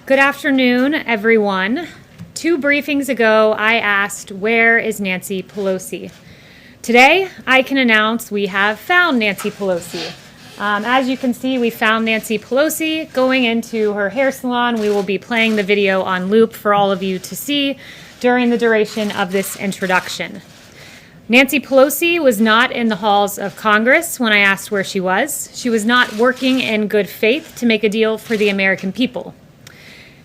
Good afternoon, everyone. 2 briefings ago, I asked, where is Nancy Pelosi? Today, I can announce we have found Nancy Pelosi. As you can see, we found Nancy Pelosi going into her hair salon. We will be playing the video on loop for all of you to see during the duration of this introduction. Nancy Pelosi was not in the halls of Congress when I asked where she was. She was not working in good faith to make a deal for the American people.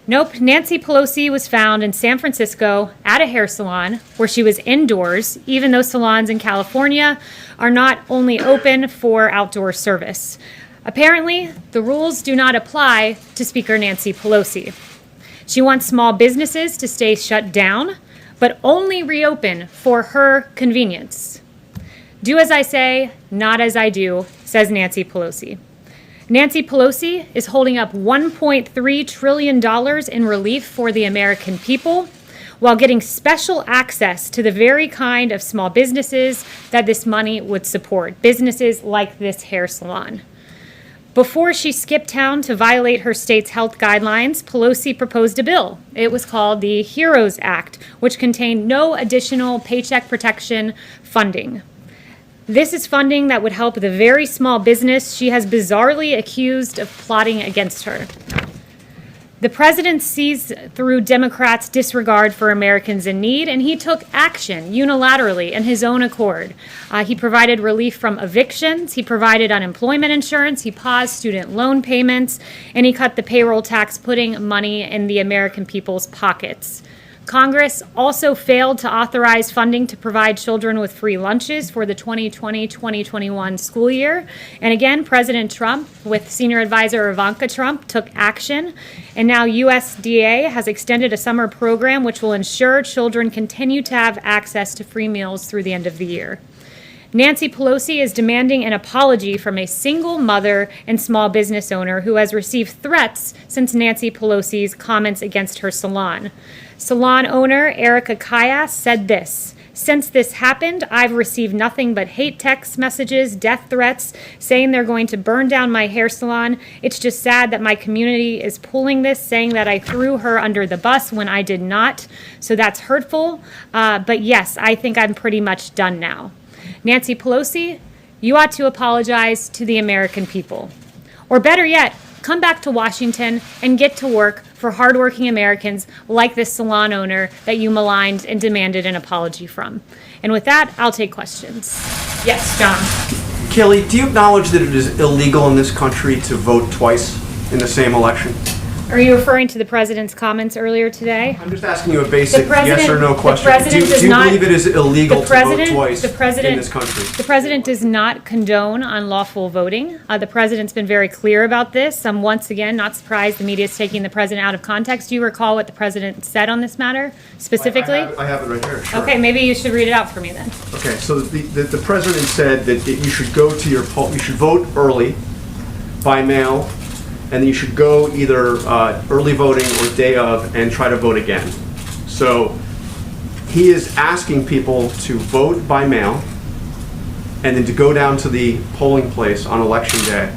Nope, Nancy Pelosi was found in San Francisco at a hair salon where she was indoors, even though salons in California are not only open for outdoor service. Apparently, the rules do not apply to Speaker Nancy Pelosi. She wants small businesses to stay shut down, but only reopen for her convenience. Do as I say, not as I do, says Nancy Pelosi. Nancy Pelosi is holding up $1.3 trillion in relief for the American people while getting special access to the very kind of small businesses that this money would support, businesses like this hair salon. Before she skipped town to violate her state's health guidelines, Pelosi proposed a bill. It was called the HEROES Act, which contained no additional paycheck protection funding. This is funding that would help the very small business she has bizarrely accused of plotting against her. The president sees through Democrats' disregard for Americans in need, and he took action unilaterally in his own accord. He provided relief from evictions, he provided unemployment insurance, he paused student loan payments, and he cut the payroll tax, putting money in the American people's pockets. Congress also failed to authorize funding to provide children with free lunches for the 2020-2021 school year. And again, President Trump, with senior advisor Ivanka Trump, took action. And now USDA has extended a summer program which will ensure children continue to have access to free meals through the end of the year. Nancy Pelosi is demanding an apology from a single mother and small business owner who has received threats since Nancy Pelosi's comments against her salon. Salon owner Erica Kayas said this: "Since this happened, I've received nothing but hate text messages, death threats, saying they're going to burn down my hair salon. It's just sad that my community is pulling this, saying that I threw her under the bus when I did not. So that's hurtful. But yes, I think I'm pretty much done now." Nancy Pelosi, you ought to apologize to the American people. Or better yet, come back to Washington and get to work for hardworking Americans like this salon owner that you maligned and demanded an apology from. And with that, I'll take questions. Yes, John. Kayleigh, do you acknowledge that it is illegal in this country to vote twice in the same election? Are you referring to the president's comments earlier today? I'm just asking you a basic yes or no question. Do you believe it is illegal to vote twice in this country? The president does not condone unlawful voting. The president's been very clear about this. I'm once again not surprised the media is taking the president out of context. Do you recall what the president said on this matter specifically? I have it right here. Sure. Okay, maybe you should read it out for me then. Okay, so the president said that you should go to your poll, you should vote early, by mail, and then you should go either early voting or day of and try to vote again. So he is asking people to vote by mail and then to go down to the polling place on election day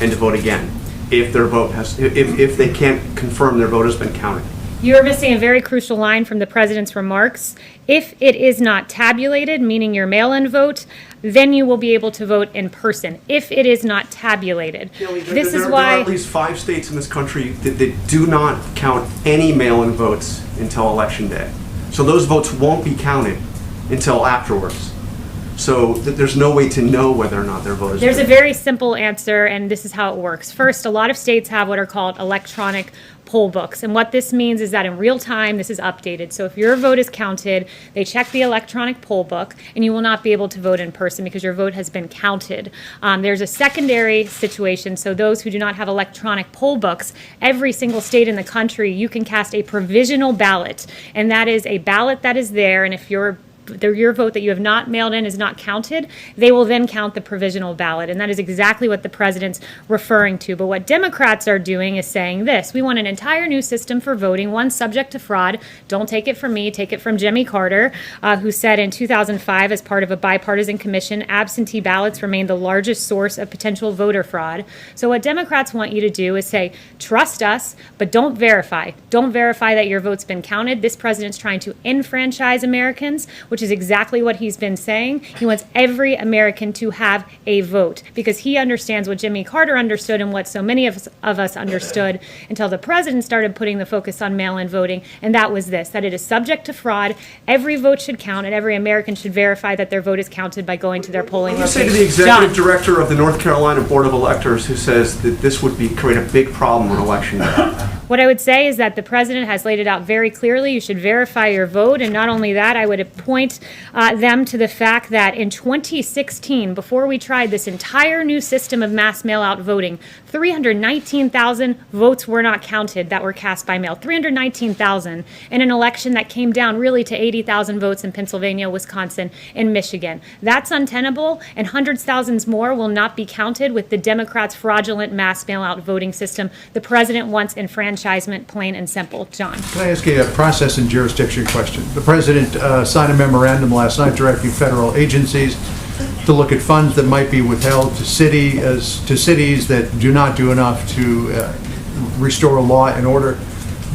and to vote again if their vote has, if they can't confirm their vote has been counted. You're missing a very crucial line from the president's remarks. If it is not tabulated, meaning your mail-in vote, then you will be able to vote in person. If it is not tabulated. There are at least 5 states in this country that do not count any mail-in votes until election day. So those votes won't be counted until afterwards. So there's no way to know whether or not their vote is There's a very simple answer, and this is how it works. First, a lot of states have what are called electronic poll books. And what this means is that in real time, this is updated. So if your vote is counted, they check the electronic poll book, and you will not be able to vote in person because your vote has been counted. There's a secondary situation. So those who do not have electronic poll books, every single state in the country, you can cast a provisional ballot. And that is a ballot that is there. And if your your vote that you have not mailed in is not counted, they will then count the provisional ballot. And that is exactly what the president's referring to. But what Democrats are doing is saying this: we want an entire new system for voting, one subject to fraud. Don't take it from me, take it from Jimmy Carter, who said in 2005, as part of a bipartisan commission, absentee ballots remain the largest source of potential voter fraud. So what Democrats want you to do is say, trust us, but don't verify. Don't verify that your vote's been counted. This president's trying to enfranchise Americans, which is exactly what he's been saying. He wants every American to have a vote because he understands what Jimmy Carter understood and what so many of us understood until the president started putting the focus on mail-in voting, and that was this: that it is subject to fraud. Every vote should count, and every American should verify that their vote is counted by going to their polling location. location. You say to the executive director of the North Carolina Board of Electors who says that this would create a big problem on election day. What I would say is that the president has laid it out very clearly. You should verify your vote. And not only that, I would point them to the fact that in 2016, before we tried this entire new system of mass mail-out voting, 319,000 votes were not counted that were cast by mail. 319,000 in an election that came down really to 80,000 votes in Pennsylvania, Wisconsin, and Michigan. That's untenable, and hundreds of thousands more will not be counted with the Democrats' fraudulent mass mail-out voting system. The president wants enfranchisement, plain and simple. John. Can I ask you a process and jurisdiction question? The president signed a memorandum last night directing federal agencies to look at funds that might be withheld to cities that do not do enough to restore law and order.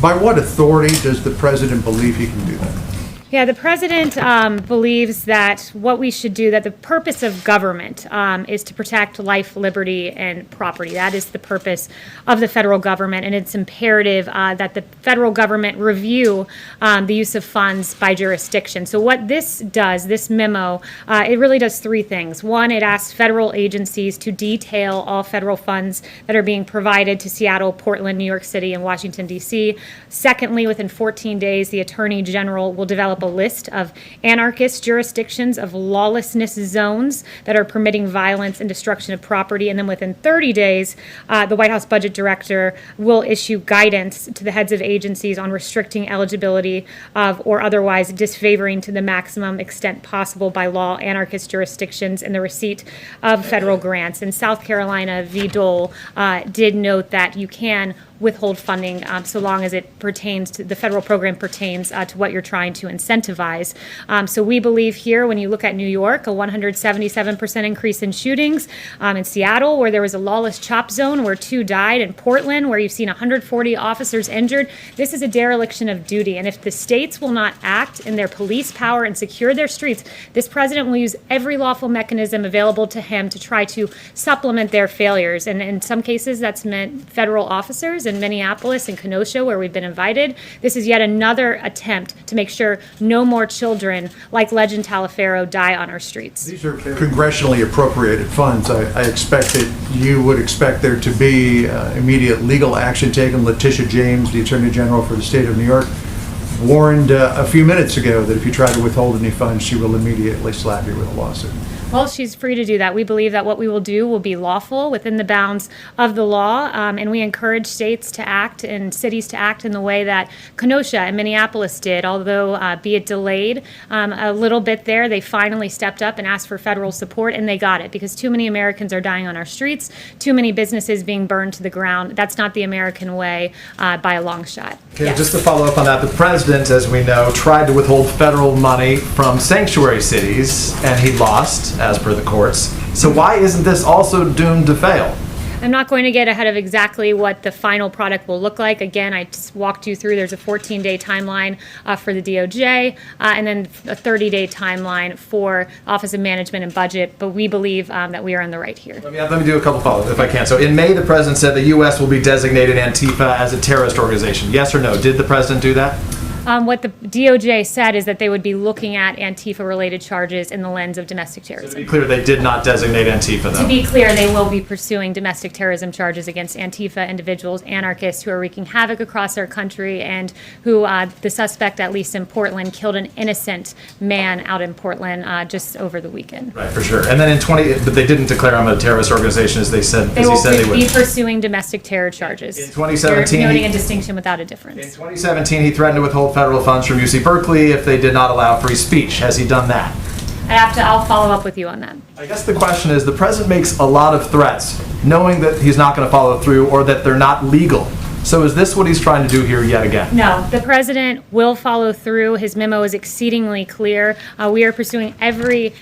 By what authority does the president believe he can do that? Yeah, the president believes that what we should do, that the purpose of government is to protect life, liberty, and property. That is the purpose of the federal government, and it's imperative that the federal government review the use of funds by jurisdiction. So what this does, this memo, it really does three things. One, it asks federal agencies to detail all federal funds that are being provided to Seattle, Portland, New York City, and Washington, D.C. Secondly, within 14 days, the Attorney General will develop a list of anarchist jurisdictions of lawlessness zones that are permitting violence and destruction of property. And then within 30 days, the White House Budget Director will issue guidance to the heads of agencies on restricting eligibility of or otherwise disfavoring to the maximum extent possible by law anarchist jurisdictions in the receipt of federal grants. And South Carolina v. Dole did note that you can withhold funding so long as it pertains to the federal program pertains to what you're trying to incentivize. So we believe here, when you look at New York, a 177% increase in shootings, in Seattle, where there was a lawless chop zone where 2 died, in Portland, where you've seen 140 officers injured. This is a dereliction of duty. And if the states will not act in their police power and secure their streets, this president will use every lawful mechanism available to him to try to supplement their failures. And in some cases, that's meant federal officers in Minneapolis and Kenosha, where we've been invited. This is yet another attempt to make sure no more children like Legend Taliaferro die on our streets. These are congressionally appropriated funds. I expect that you would expect there to be immediate legal action taken. Letitia James, the Attorney General for the state of New York, warned a few minutes ago that if you try to withhold any funds, she will immediately slap you with a lawsuit. Well, she's free to do that. We believe that what we will do will be lawful within the bounds of the law, and we encourage states to act and cities to act in the way that Kenosha and Minneapolis did. Although, be it delayed a little bit there, they finally stepped up and asked for federal support, and they got it because too many Americans are dying on our streets, too many businesses being burned to the ground. That's not the American way by a long shot. Okay, Yes. just to follow up on that, the president, as we know, tried to withhold federal money from sanctuary cities, and he lost, as per the courts. So why isn't this also doomed to fail? I'm not going to get ahead of exactly what the final product will look like. Again, I just walked you through. There's a 14-day timeline for the DOJ, and then a 30-day timeline for Office of Management and Budget. But we believe that we are on the right here. Let me do a couple follow-ups if I can. So in May, the president said the U.S. will be designated Antifa as a terrorist organization. Yes or no? Did the president do that? What the DOJ said is that they would be looking at Antifa-related charges in the lens of domestic To terrorism. be clear, they did not designate Antifa, though. To be clear, they will be pursuing domestic terrorism charges against Antifa individuals, anarchists who are wreaking havoc across our country, and who the suspect, at least in Portland, killed an innocent man out in Portland just over the weekend. Right, for sure. And then but they didn't declare them a terrorist organization, as they said. They as he will said they would. be pursuing domestic terror charges. In 2017, You're noting a distinction without a difference. In 2017, he threatened to withhold federal funds from UC Berkeley if they did not allow free speech. Has he done that? I'll follow up with you on that. I guess the question is, the president makes a lot of threats, knowing that he's not going to follow through or that they're not legal. So is this what he's trying to do here yet again? No, the president will follow through. His memo is exceedingly clear. We are pursuing every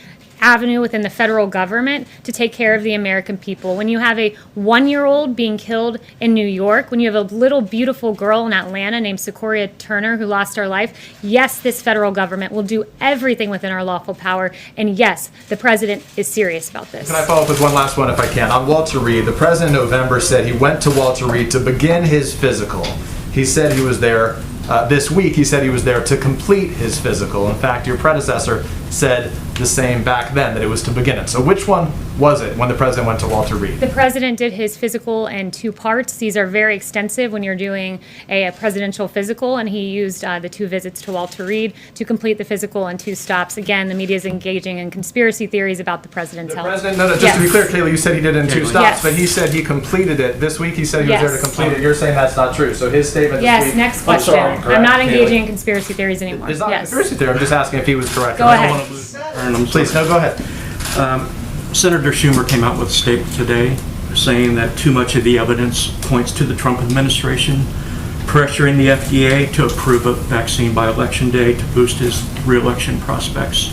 avenue within the federal government to take care of the American people. When you have a 1-year-old being killed in New York, when you have a little beautiful girl in Atlanta named Sequoia Turner who lost her life, yes, this federal government will do everything within our lawful power. And yes, the president is serious about this. Can I follow up with one last one if I can? On Walter Reed, the president in November said he went to Walter Reed to begin his physical. He said he was there this week. He said he was there to complete his physical. In fact, your predecessor said the same back then, that it was to begin it. So which one was it when the president went to Walter Reed? The president did his physical in 2 parts. These are very extensive when you're doing a presidential physical, and he used the 2 visits to Walter Reed to complete the physical in 2 stops. Again, the media is engaging in conspiracy theories about the president's health. Just to be clear, Kayleigh, you said he did it in 2 stops, Yes. but he said he completed it. This week he said he was there to Yes. complete it. You're saying that's not true. So his statement this Yes, week... next question. sorry, I'm not correct, engaging Kayleigh. in conspiracy theories anymore. It's not a Yes. conspiracy theory. I'm just asking if he was correct. Go I ahead. don't want to lose Please, no, go ahead. Senator Schumer came out with a statement today saying that too much of the evidence points to the Trump administration pressuring the FDA to approve a vaccine by Election Day to boost his re-election prospects.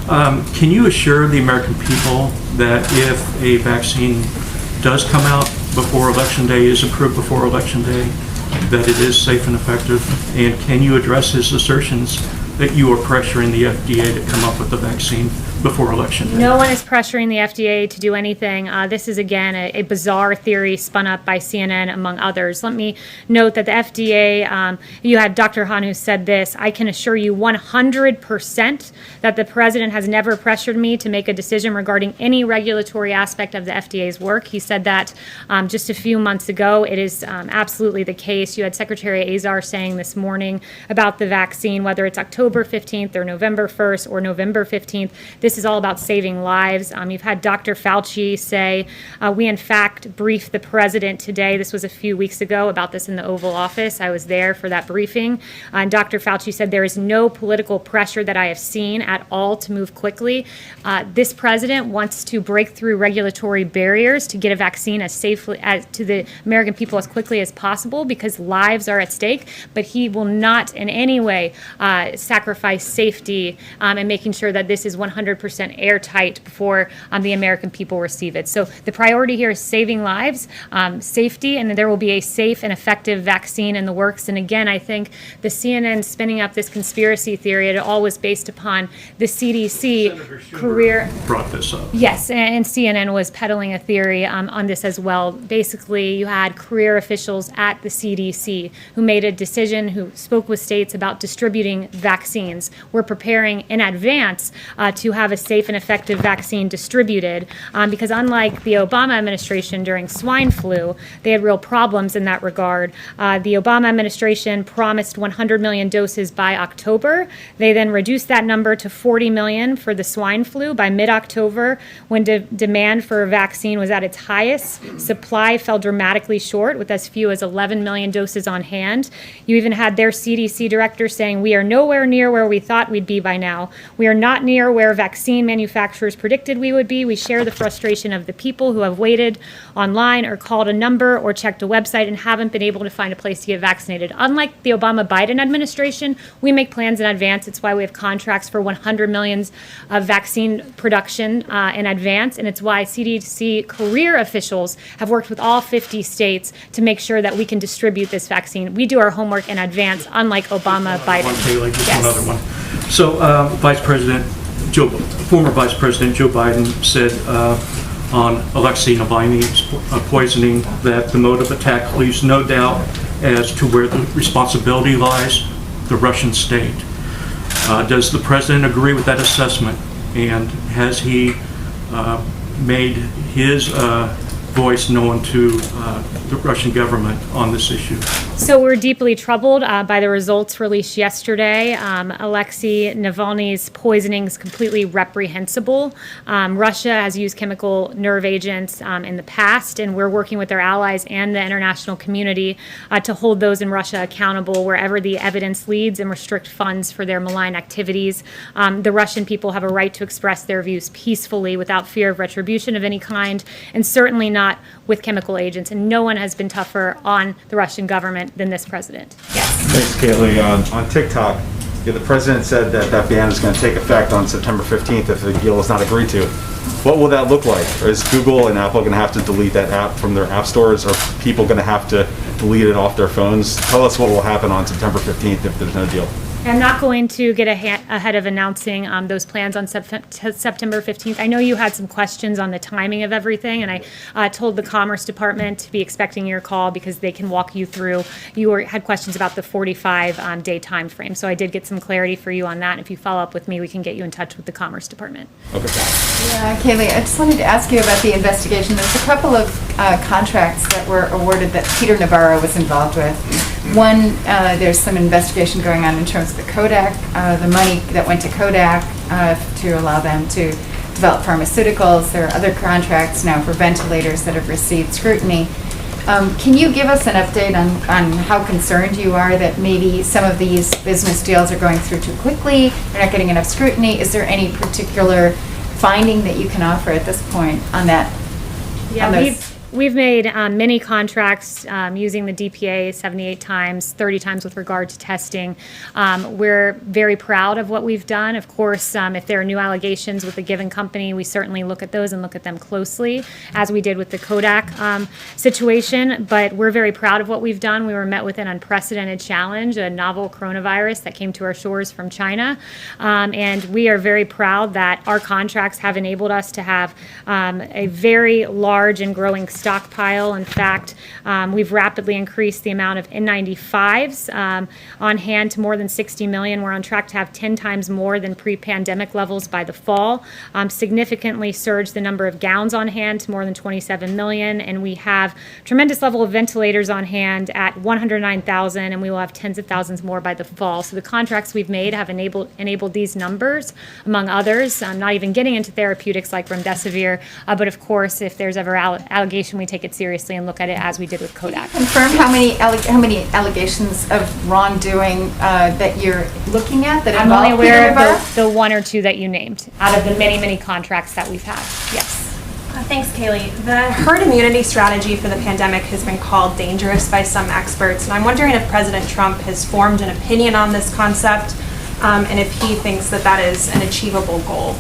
Can you assure the American people that if a vaccine does come out before Election Day, is approved before Election Day, that it is safe and effective? And can you address his assertions that you are pressuring the FDA to come up with a vaccine before Election Day? No one is pressuring the FDA to do anything. This is, again, a bizarre theory spun up by CNN, among others. Let me note that the FDA, you had Dr. Hahn who said this: I can assure you 100% that the president has never pressured me to make a decision regarding any regulatory aspect of the FDA's work. He said that just a few months ago. It is absolutely the case. You had Secretary Azar saying this morning about the vaccine, whether it's October 15th or November 1st or November 15th, this is all about saving lives. You've had Dr. Fauci say, we in fact briefed the president today. This was a few weeks ago about this in the Oval Office. I was there for that briefing. And Dr. Fauci said there is no political pressure that I have seen at all to move quickly. This president wants to break through regulatory barriers to get a vaccine as safely to the American people as quickly as possible because lives are at stake, but he will not in any way sacrifice safety and making sure that this is 100% airtight before the American people receive it. So the priority here is saving lives, safety, and there will be a safe and effective vaccine in the works. And again, I think the CNN spinning up this conspiracy theory, it all was based upon the CDC career. Brought this up. Yes, and CNN was peddling a theory on this as well. Basically, you had career officials at the CDC who made a decision, who spoke with states about distributing vaccines. We're preparing in advance to have a safe and effective vaccine distributed because unlike the Obama administration during swine flu, they had real problems in that regard. The Obama administration promised 100 million doses by October. They then reduced that number to 40 million for the swine flu by mid-October when demand for a vaccine was at its highest. Supply fell dramatically short with as few as 11 million doses on hand. You even had their CDC director saying, we are nowhere near where we thought we'd be by now. We are not near where vaccine manufacturers predicted we would be. We share the frustration of the people who have waited online or called a number or checked a website and haven't been able to find a place to get vaccinated. Unlike the Obama-Biden administration, we make plans in advance. It's why we have contracts for 100 millions of vaccine production in advance, and it's why CDC career officials have worked with all 50 states to make sure that we can distribute this vaccine. We do our homework in advance, unlike Obama, Biden. Just one other one. So, former Vice President Joe Biden said on Alexei Navalny's poisoning that the mode of attack leaves no doubt as to where the responsibility lies, the Russian state. Does the president agree with that assessment? And has he made his voice known to the Russian government on this issue? So we're deeply troubled by the results released yesterday. Alexei Navalny's poisoning is completely reprehensible. Russia has used chemical nerve agents in the past, and we're working with our allies and the international community to hold those in Russia accountable wherever the evidence leads and restrict funds for their malign activities. The Russian people have a right to express their views peacefully without fear of retribution of any kind, and certainly not with chemical agents. And no one has been tougher on the Russian government than this president. Thanks, Kayleigh. On TikTok, the president said that that ban is going to take effect on September 15th if the deal is not agreed to. What will that look like? Is Google and Apple going to have to delete that app from their app stores? Are people going to have to delete it off their phones? Tell us what will happen on September 15th if there's no deal. I'm not going to get ahead of announcing those plans on September 15th. I know you had some questions on the timing of everything, and I told the Commerce Department to be expecting your call because they can walk you through. Had questions about the 45-day time frame, so I did get some clarity for you on that. And if you follow up with me, we can get you in touch with the Commerce Department. Okay. Yeah, Kayleigh, I just wanted to ask you about the investigation. There's a couple of contracts that were awarded that Peter Navarro was involved with. One, there's some investigation going on in terms of the Kodak, the money that went to Kodak to allow them to develop pharmaceuticals. There are other contracts now for ventilators that have received scrutiny. Can you give us an update on how concerned you are that maybe some of these business deals are going through too quickly, they're not getting enough scrutiny? Is there any particular finding that you can offer at this point on that? Yeah, we've made many contracts using the DPA 78 times, 30 times with regard to testing. We're very proud of what we've done. Of course, if there are new allegations with a given company, we certainly look at those and look at them closely, as we did with the Kodak situation. But we're very proud of what we've done. We were met with an unprecedented challenge, a novel coronavirus that came to our shores from China. And we are very proud that our contracts have enabled us to have a very large and growing stockpile. In fact, we've rapidly increased the amount of N95s on hand to more than 60 million. We're on track to have 10 times more than pre-pandemic levels by the fall. Significantly surged the number of gowns on hand to more than 27 million. And we have tremendous level of ventilators on hand at 109,000, and we will have tens of thousands more by the fall. So the contracts we've made have enabled these numbers, among others. I'm not even getting into therapeutics like remdesivir, but of course, if there's ever allegation, we take it seriously and look at it as we did with Kodak. Confirm how many allegations of wrongdoing that you're looking at that I'm involve only aware Peter of the one or two that you named out of the many, many contracts that we've had. Yes. Thanks, Kayleigh. The herd immunity strategy for the pandemic has been called dangerous by some experts, and I'm wondering if President Trump has formed an opinion on this concept, and if he thinks that that is an achievable goal.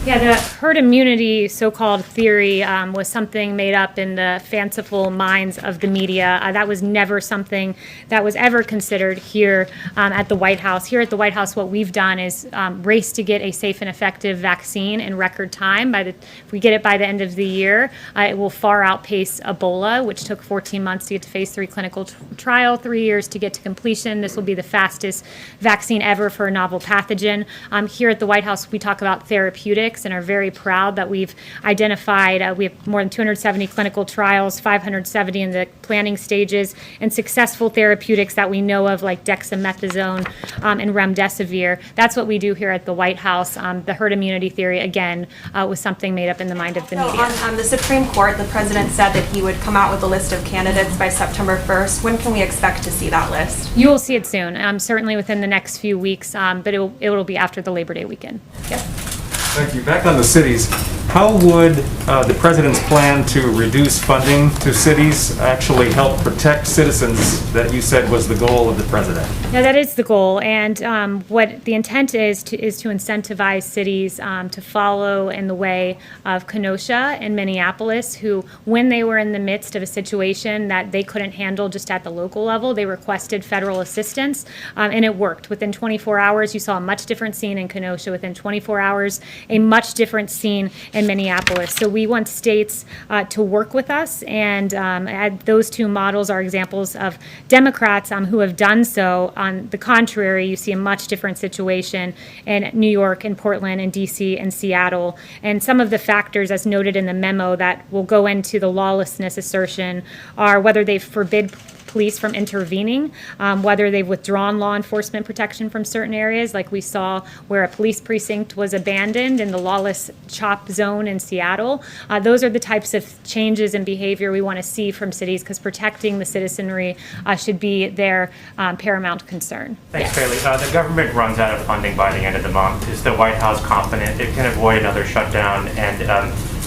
Yeah, the herd immunity so-called theory was something made up in the fanciful minds of the media. That was never something that was ever considered here at the White House. Here at the White House, what we've done is race to get a safe and effective vaccine in record time. If we get it by the end of the year, it will far outpace Ebola, which took 14 months to get to phase 3 clinical trial, 3 years to get to completion. This will be the fastest vaccine ever for a novel pathogen. Here at the White House, we talk about therapeutics and are very proud that we've identified, we have more than 270 clinical trials, 570 in the planning stages, and successful therapeutics that we know of like dexamethasone and remdesivir. That's what we do here at the White House. The herd immunity theory, again, was something made up in the mind of the media. On the Supreme Court, the president said that he would come out with a list of candidates by September 1st. When can we expect to see that list? You will see it soon, certainly within the next few weeks, but it will be after the Labor Day weekend. Yep. Thank you. Back on the cities, how would the president's plan to reduce funding to cities actually help protect citizens that you said was the goal of the president? Yeah, that is the goal, and what the intent is to incentivize cities to follow in the way of Kenosha and Minneapolis, who, when they were in the midst of a situation that they couldn't handle just at the local level, they requested federal assistance, and it worked. Within 24 hours, you saw a much different scene in Kenosha. Within 24 hours, a much different scene in Minneapolis. So we want states to work with us, and those two models are examples of Democrats who have done so. On the contrary, you see a much different situation in New York and Portland and DC and Seattle. And some of the factors, as noted in the memo, that will go into the lawlessness assertion are whether they forbid police from intervening, whether they've withdrawn law enforcement protection from certain areas, like we saw where a police precinct was abandoned in the lawless CHOP zone in Seattle. Those are the types of changes in behavior we want to see from cities, because protecting the citizenry should be their paramount concern. Thanks, Kayleigh. The government runs out of funding by the end of the month. Is the White House confident it can avoid another shutdown? And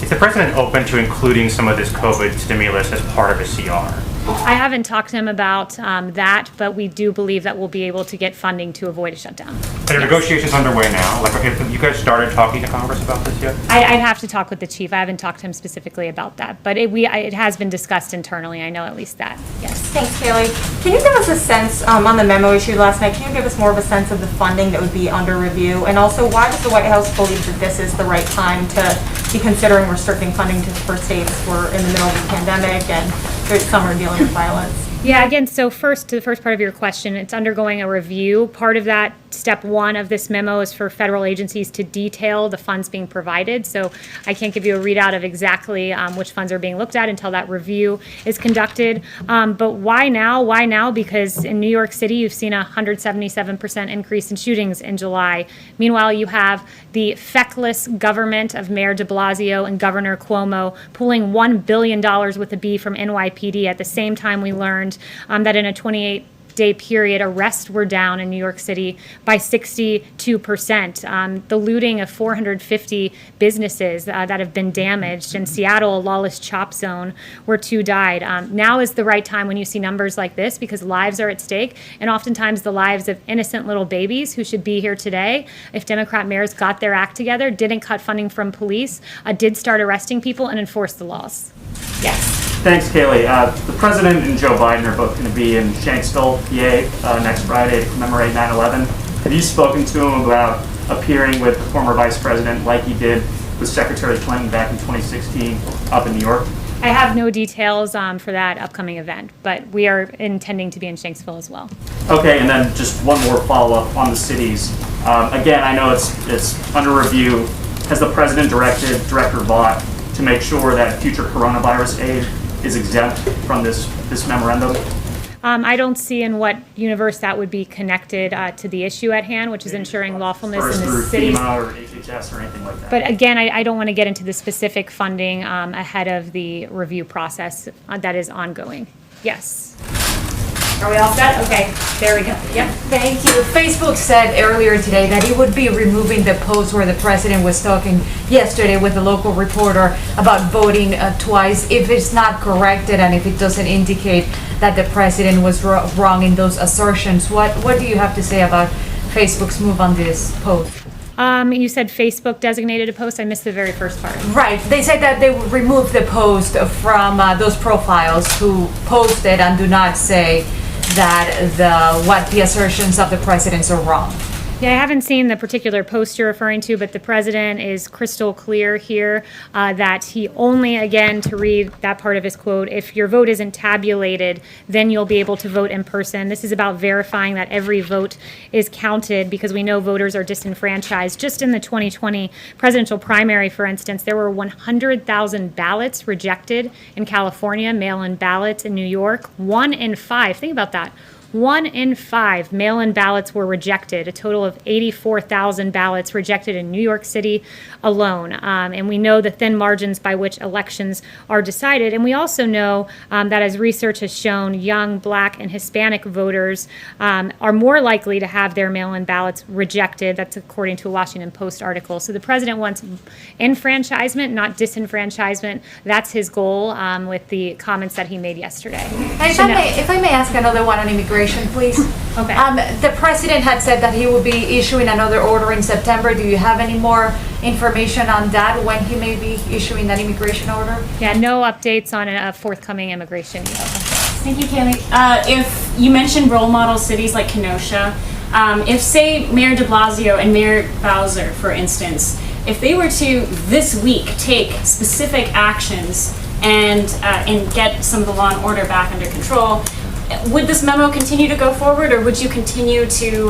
is the president open to including some of this COVID stimulus as part of a CR? I haven't talked to him about that, but we do believe that we'll be able to get funding to avoid a shutdown. Are negotiations underway now? Like, have you guys started talking to Congress about this yet? I'd have to talk with the chief. I haven't talked to him specifically about that, but it has been discussed internally. I know at least that, yes. Thanks, Kayleigh. Can you give us a sense on the memo issued last night? Can you give us more of a sense of the funding that would be under review? And also, why does the White House believe that this is the right time to be considering restricting funding for states? We're in the middle of the pandemic and some are dealing with violence. Yeah, again, so first, to the first part of your question, it's undergoing a review. Part of that, step one of this memo, is for federal agencies to detail the funds being provided. So I can't give you a readout of exactly which funds are being looked at until that review is conducted. But why now? Why now? Because in New York City, you've seen a 177% increase in shootings in July. Meanwhile, you have the feckless government of Mayor de Blasio and Governor Cuomo pulling $1 billion with a B from NYPD at the same time we learned that in a 28-day period, arrests were down in New York City by 62%. The looting of 450 businesses that have been damaged. In Seattle, a lawless CHOP zone where 2 died. Now is the right time when you see numbers like this, because lives are at stake, and oftentimes the lives of innocent little babies who should be here today. If Democrat mayors got their act together, didn't cut funding from police, did start arresting people and enforce the laws. Yes. Thanks, Kayleigh. The President and Joe Biden are both going to be in Shanksville, PA, next Friday to commemorate 9/11. Have you spoken to him about appearing with the former Vice President like he did with Secretary Clinton back in 2016 up in New York? I have no details for that upcoming event, but we are intending to be in Shanksville as well. Okay, and then just one more follow-up on the cities. Again, I know it's under review. Has the President directed Director Vaught to make sure that future coronavirus aid is exempt from this memorandum? I don't see in what universe that would be connected to the issue at hand, which is ensuring lawfulness in the cities. FEMA or HHS or anything like that. But again, I don't want to get into the specific funding ahead of the review process that is ongoing. Yes. Are we all set? Okay, there we go. Yep. Thank you. Facebook said earlier today that it would be removing the post where the president was talking yesterday with a local reporter about voting twice if it's not corrected and if it doesn't indicate that the president was wrong in those assertions. What do you have to say about Facebook's move on this post? You said Facebook designated a post. I missed the very first part. Right. They said that they would remove the post from those profiles who posted and do not say that the assertions of the presidents are wrong. Yeah, I haven't seen the particular post you're referring to, but the president is crystal clear here that he only, again, to read that part of his quote, if your vote isn't tabulated, then you'll be able to vote in person. This is about verifying that every vote is counted, because we know voters are disenfranchised. Just in the 2020 presidential primary, for instance, there were 100,000 ballots rejected in California, mail-in ballots in New York. 1 in 5, think about that. 1 in 5 mail-in ballots were rejected, a total of 84,000 ballots rejected in New York City alone. And we know the thin margins by which elections are decided. And we also know that, as research has shown, young Black and Hispanic voters are more likely to have their mail-in ballots rejected. That's according to a Washington Post article. So the president wants enfranchisement, not disenfranchisement. That's his goal with the comments that he made yesterday. If I may ask another one on immigration, please. Okay. The president had said that he would be issuing another order in September. Do you have any more information on that, when he may be issuing that immigration order? Yeah, no updates on a forthcoming immigration either. Thank you, Kayleigh. If you mentioned role model cities like Kenosha, if, say, Mayor de Blasio and Mayor Bowser, for instance, if they were to this week take specific actions and get some of the law and order back under control, would this memo continue to go forward, or would you continue to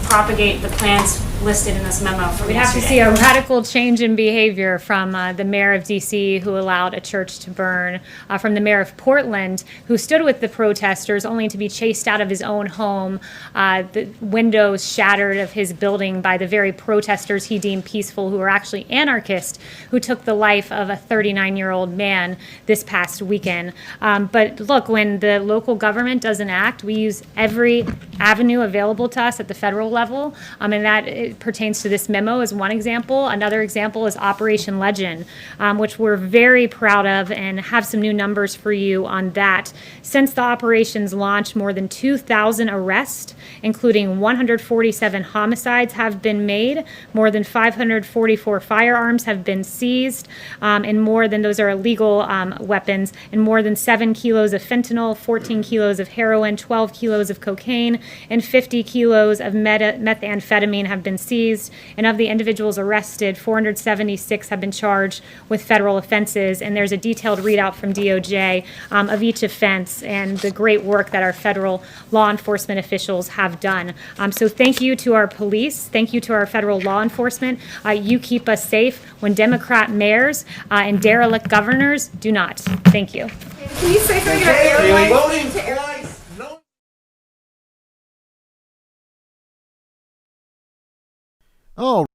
propagate the plans listed in this memo from We'd have to yesterday. see a radical change in behavior from the mayor of DC, who allowed a church to burn, from the mayor of Portland, who stood with the protesters only to be chased out of his own home, the windows shattered of his building by the very protesters he deemed peaceful, who were actually anarchists, who took the life of a 39-year-old man this past weekend. But look, when the local government doesn't act, we use every avenue available to us at the federal level, and that it pertains to this memo as one example. Another example is Operation Legend, which we're very proud of and have some new numbers for you on that. Since the operation's launch, more than 2,000 arrests, including 147 homicides, have been made. More than 544 firearms have been seized, and more than those are illegal weapons, and more than 7 kilos of fentanyl, 14 kilos of heroin, 12 kilos of cocaine, and 50 kilos of methamphetamine have been seized. And of the individuals arrested, 476 have been charged with federal offenses. And there's a detailed readout from DOJ of each offense and the great work that our federal law enforcement officials have done. So thank you to our police. Thank you to our federal law enforcement. You keep us safe when Democrat mayors and derelict governors do not. Thank you. Can you say something about airlines? To airlines? Oh.